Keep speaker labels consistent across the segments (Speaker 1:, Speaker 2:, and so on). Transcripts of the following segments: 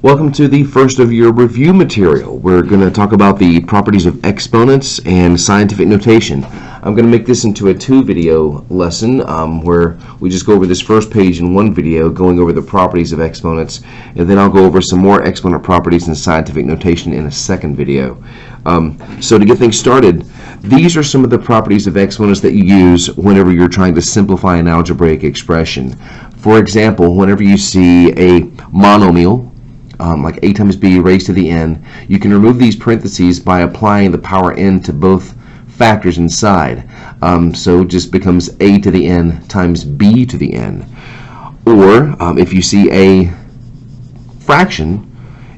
Speaker 1: Welcome to the first of your review material. We're going to talk about the properties of exponents and scientific notation. I'm going to make this into a two-video lesson where we just go over this first page in one video, going over the properties of exponents, and then I'll go over some more exponent properties and scientific notation in a second video. So to get things started, these are some of the properties of exponents that you use whenever you're trying to simplify an algebraic expression. For example, whenever you see a monomial, like a times b raised to the n, you can remove these parentheses by applying the power n to both factors inside. So it just becomes a to the n times b to the n. Or if you see a fraction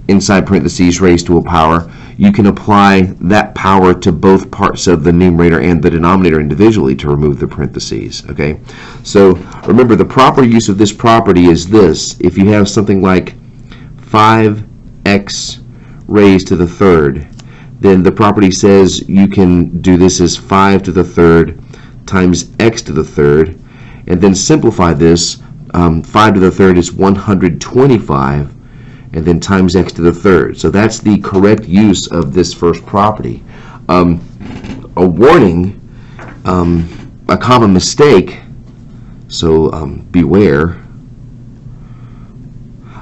Speaker 1: inside parentheses raised to a power, you can apply that power to both parts of the numerator and the denominator individually to remove the parentheses. Okay, so remember, the proper use of this property is this: if you have something like 5x raised to the third, then the property says you can do this as 5 to the third times x to the third, and then simplify this. 5 to the third is 125, and then times x to the third. So that's the correct use of this first property. A warning, a common mistake, so beware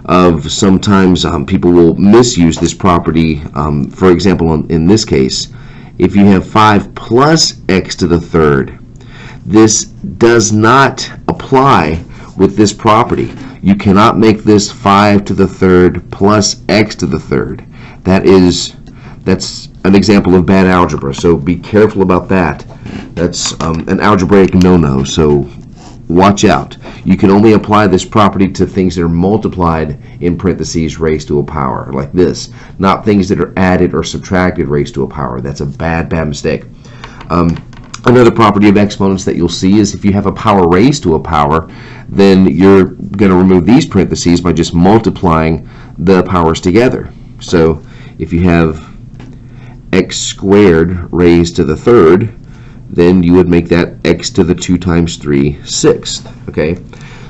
Speaker 1: of sometimes people will misuse this property. For example, in this case, if you have 5 plus x to the third, this does not apply with this property. You cannot make this 5 to the third plus x to the third. That's an example of bad algebra, so be careful about that. That's an algebraic no-no, so watch out. You can only apply this property to things that are multiplied in parentheses raised to a power, like this, not things that are added or subtracted raised to a power. That's a bad mistake. Another property of exponents that you'll see is if you have a power raised to a power, then you're going to remove these parentheses by just multiplying the powers together. So if you have x squared raised to the third, then you would make that x to the 2 times 3 sixth. Okay?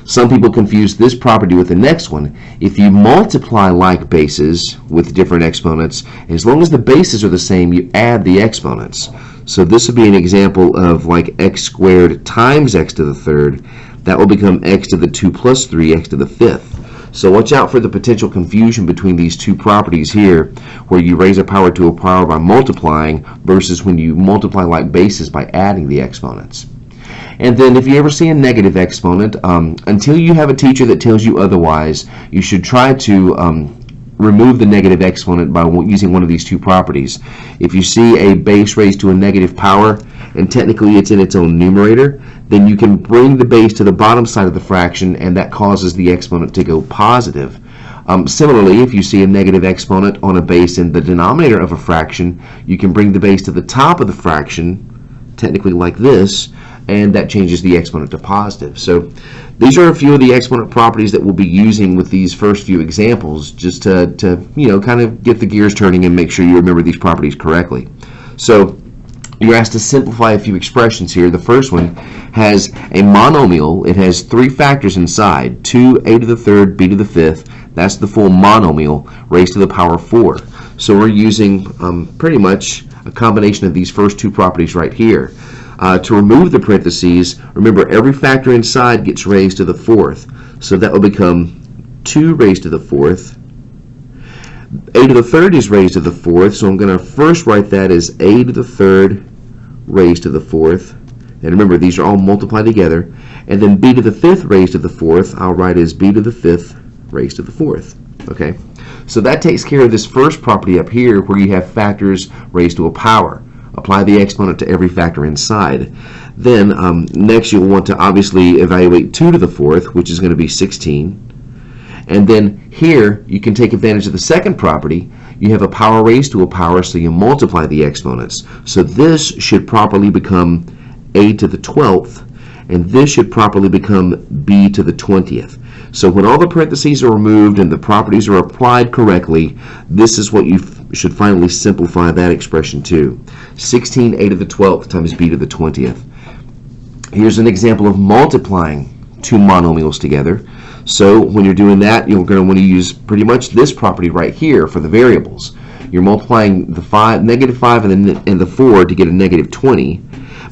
Speaker 1: Some people confuse this property with the next one. If you multiply like bases with different exponents, as long as the bases are the same, you add the exponents. So this would be an example of like x squared times x to the third. That will become x to the 2 plus 3, x to the fifth. So watch out for the potential confusion between these two properties here, where you raise a power to a power by multiplying versus when you multiply like bases by adding the exponents. And then if you ever see a negative exponent, until you have a teacher that tells you otherwise, you should try to remove the negative exponent by using one of these two properties. If you see a base raised to a negative power, and technically it's in its own numerator, then you can bring the base to the bottom side of the fraction, and that causes the exponent to go positive. Similarly, if you see a negative exponent on a base in the denominator of a fraction, you can bring the base to the top of the fraction, technically like this, and that changes the exponent to positive. So these are a few of the exponent properties that we'll be using with these first few examples, just to kind of get the gears turning and make sure you remember these properties correctly. So you're asked to simplify a few expressions here. The first one has a monomial. It has 3 factors inside: 2, a to the third, b to the fifth. That's the full monomial raised to the power 4. So we're using pretty much a combination of these first two properties right here. To remove the parentheses, remember every factor inside gets raised to the 4th. So that will become 2 raised to the 4th. A to the third is raised to the 4th, so I'm going to first write that as a to the third raised to the 4th. And remember, these are all multiplied together. And then b to the 5th raised to the 4th, I'll write as b to the 5th raised to the 4th. Okay? So that takes care of this first property up here, where you have factors raised to a power. Apply the exponent to every factor inside. Then next you'll want to obviously evaluate 2 to the 4th, which is going to be 16. And then here you can take advantage of the second property. You have a power raised to a power, so you multiply the exponents. So this should properly become a to the 12th, and this should properly become b to the 20th. So when all the parentheses are removed and the properties are applied correctly, this is what you should finally simplify that expression to. 16 a to the 12th times b to the 20th. Here's an example of multiplying two monomials together. So when you're doing that, you're going to want to use pretty much this property right here for the variables. You're multiplying the -5 and the 4 to get a -20.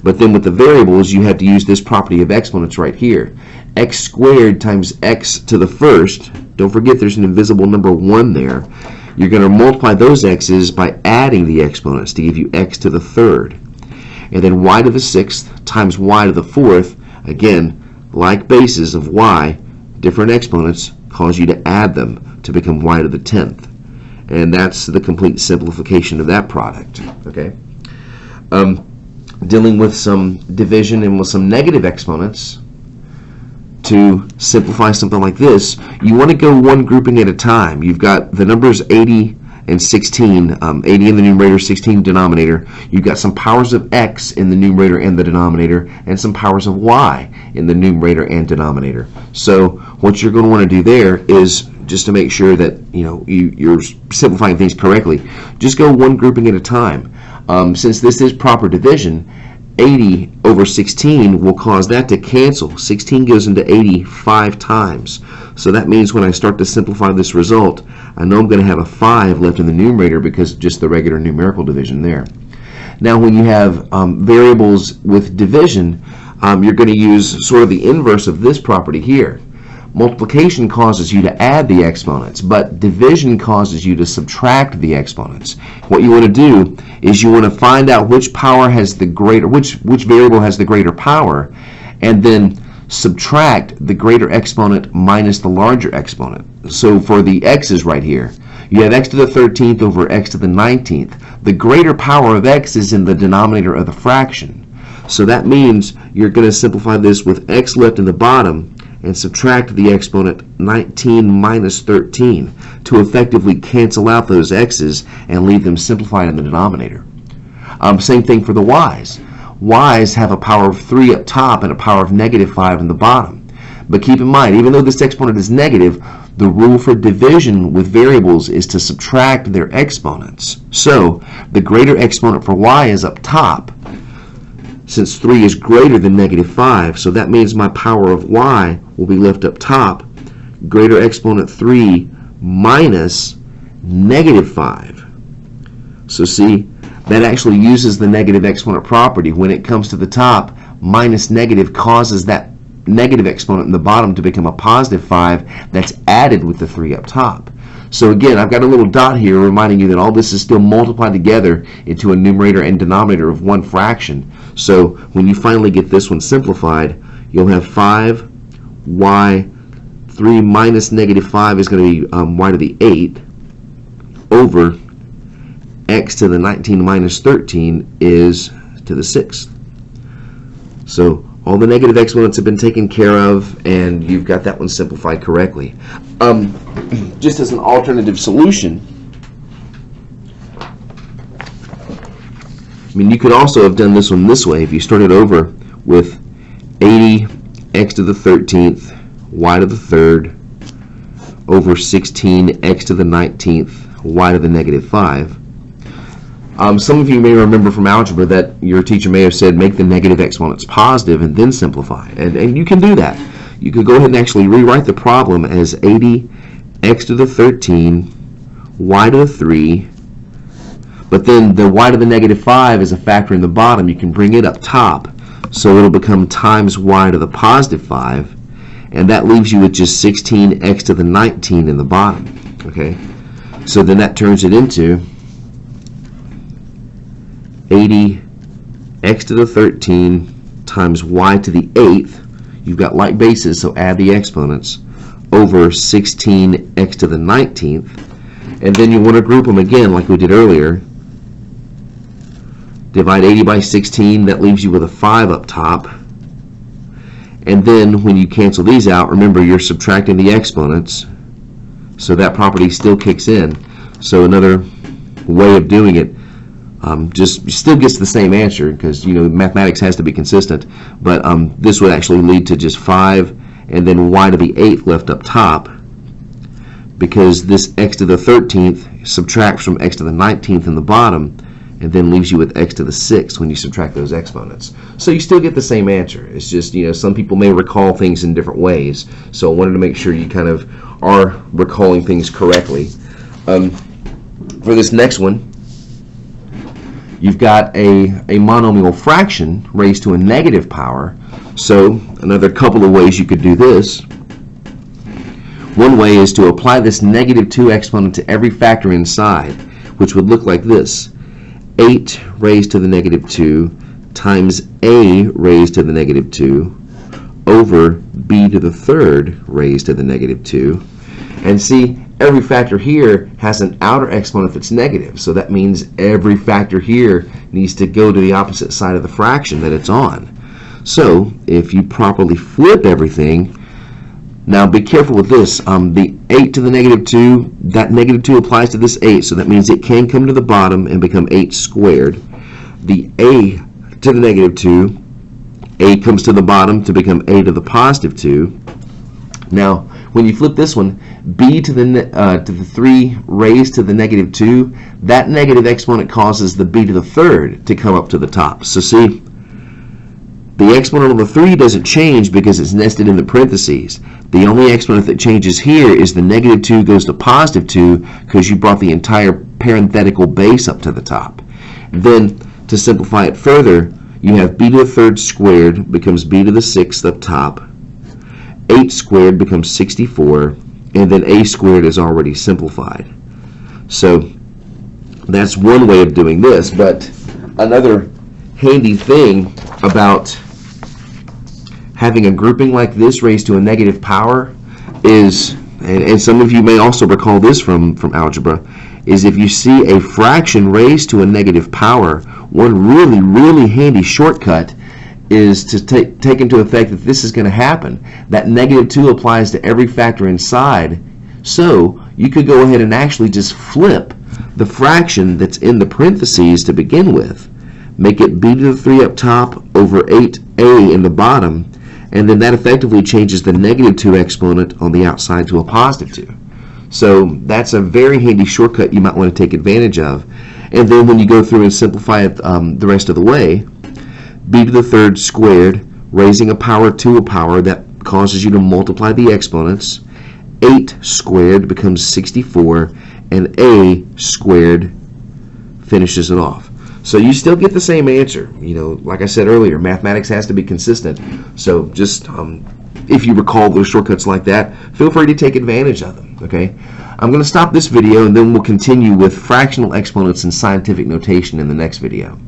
Speaker 1: But then with the variables, you have to use this property of exponents right here. X squared times x to the first. Don't forget there's an invisible number 1 there. You're going to multiply those x's by adding the exponents to give you x to the third. And then y to the sixth times y to the fourth. Again, like bases of y, different exponents cause you to add them to become y to the 10th. And that's the complete simplification of that product. Okay. Dealing with some division and with some negative exponents, to simplify something like this, you want to go one grouping at a time. You've got the numbers 80 and 16, 80 in the numerator, 16 denominator. You've got some powers of x in the numerator and the denominator, and some powers of y in the numerator and denominator. So what you're going to want to do there is, just to make sure that you're simplifying things correctly, just go one grouping at a time. Since this is proper division, 80 over 16 will cause that to cancel. 16 goes into 80 5 times. So that means when I start to simplify this result, I know I'm going to have a 5 left in the numerator because of just the regular numerical division there. Now when you have variables with division, you're going to use sort of the inverse of this property here. Multiplication causes you to add the exponents, but division causes you to subtract the exponents. What you want to do is you want to find out which power has the greater, which variable has the greater power, and then subtract the greater exponent minus the larger exponent. So for the x's right here, you have x to the 13th over x to the 19th. The greater power of x is in the denominator of the fraction. So that means you're going to simplify this with x left in the bottom and subtract the exponent 19 minus 13 to effectively cancel out those x's and leave them simplified in the denominator. Same thing for the y's. Y's have a power of 3 up top and a power of -5 in the bottom. But keep in mind, even though this exponent is negative, the rule for division with variables is to subtract their exponents. So the greater exponent for y is up top, since 3 is greater than -5, so that means my power of y will be left up top, greater exponent 3 minus -5. So see, that actually uses the negative exponent property. When it comes to the top, minus negative causes that negative exponent in the bottom to become a +5 that's added with the 3 up top. So again, I've got a little dot here reminding you that all this is still multiplied together into a numerator and denominator of one fraction. So when you finally get this one simplified, you'll have 5y, 3 minus -5 is going to be y to the 8 over x to the 19 minus 13 is to the 6th. So all the negative exponents have been taken care of, and you've got that one simplified correctly. Just as an alternative solution, I mean, you could also have done this one this way. If you started over with 80 x to the 13th, y to the 3rd, over 16 x to the 19th, y to the -5. Some of you may remember from algebra that your teacher may have said make the negative exponents positive and then simplify. And you can do that. You could go ahead and actually rewrite the problem as 80 x to the 13, y to the 3, but then the y to the -5 is a factor in the bottom. You can bring it up top, so it'll become times y to the +5, and that leaves you with just 16 x to the 19 in the bottom. Okay, so then that turns it into 80 x to the 13 times y to the 8th. You've got like bases, so add the exponents, over 16 x to the 19th. And then you want to group them again like we did earlier. Divide 80 by 16, that leaves you with a 5 up top. And then when you cancel these out, remember you're subtracting the exponents, so that property still kicks in. So another way of doing it, just still gets the same answer, because mathematics has to be consistent, but this would actually lead to just 5 and then y to the 8th left up top, because this x to the 13th subtracts from x to the 19th in the bottom, and then leaves you with x to the 6th when you subtract those exponents. So you still get the same answer. It's just, some people may recall things in different ways. So I wanted to make sure you kind of are recalling things correctly. For this next one, you've got a monomial fraction raised to a negative power. So another couple of ways you could do this. One way is to apply this negative 2 exponent to every factor inside, which would look like this. 8 raised to the negative 2 times a raised to the negative 2 over b to the 3rd raised to the negative 2. And see, every factor here has an outer exponent that's negative, so that means every factor here needs to go to the opposite side of the fraction that it's on. So if you properly flip everything, now be careful with this, the 8 to the negative 2, that negative 2 applies to this 8, so that means it can come to the bottom and become 8 squared. The a to the negative 2, a comes to the bottom to become a to the positive 2. Now, when you flip this one, b to the 3 raised to the negative 2, that negative exponent causes the b to the 3rd to come up to the top. So see, the exponent on the 3 doesn't change because it's nested in the parentheses. The only exponent that changes here is the negative 2 goes to positive 2 because you brought the entire parenthetical base up to the top. Then, to simplify it further, you have b to the 3rd squared becomes b to the 6th up top. 8 squared becomes 64, and then a squared is already simplified. So that's one way of doing this, but another handy thing about having a grouping like this raised to a negative power is, and some of you may also recall this from algebra, is if you see a fraction raised to a negative power, one really handy shortcut is to take into effect that this is going to happen. That negative 2 applies to every factor inside, so you could go ahead and actually just flip the fraction that's in the parentheses to begin with. Make it b to the 3 up top over 8a in the bottom, and then that effectively changes the negative 2 exponent on the outside to a positive 2. So that's a very handy shortcut you might want to take advantage of. And then when you go through and simplify it the rest of the way, b to the 3rd squared, raising a power to a power, that causes you to multiply the exponents. 8 squared becomes 64, and a squared finishes it off. So you still get the same answer. Like I said earlier, mathematics has to be consistent. So just if you recall those shortcuts like that, feel free to take advantage of them. Okay? I'm going to stop this video, and then we'll continue with fractional exponents and scientific notation in the next video.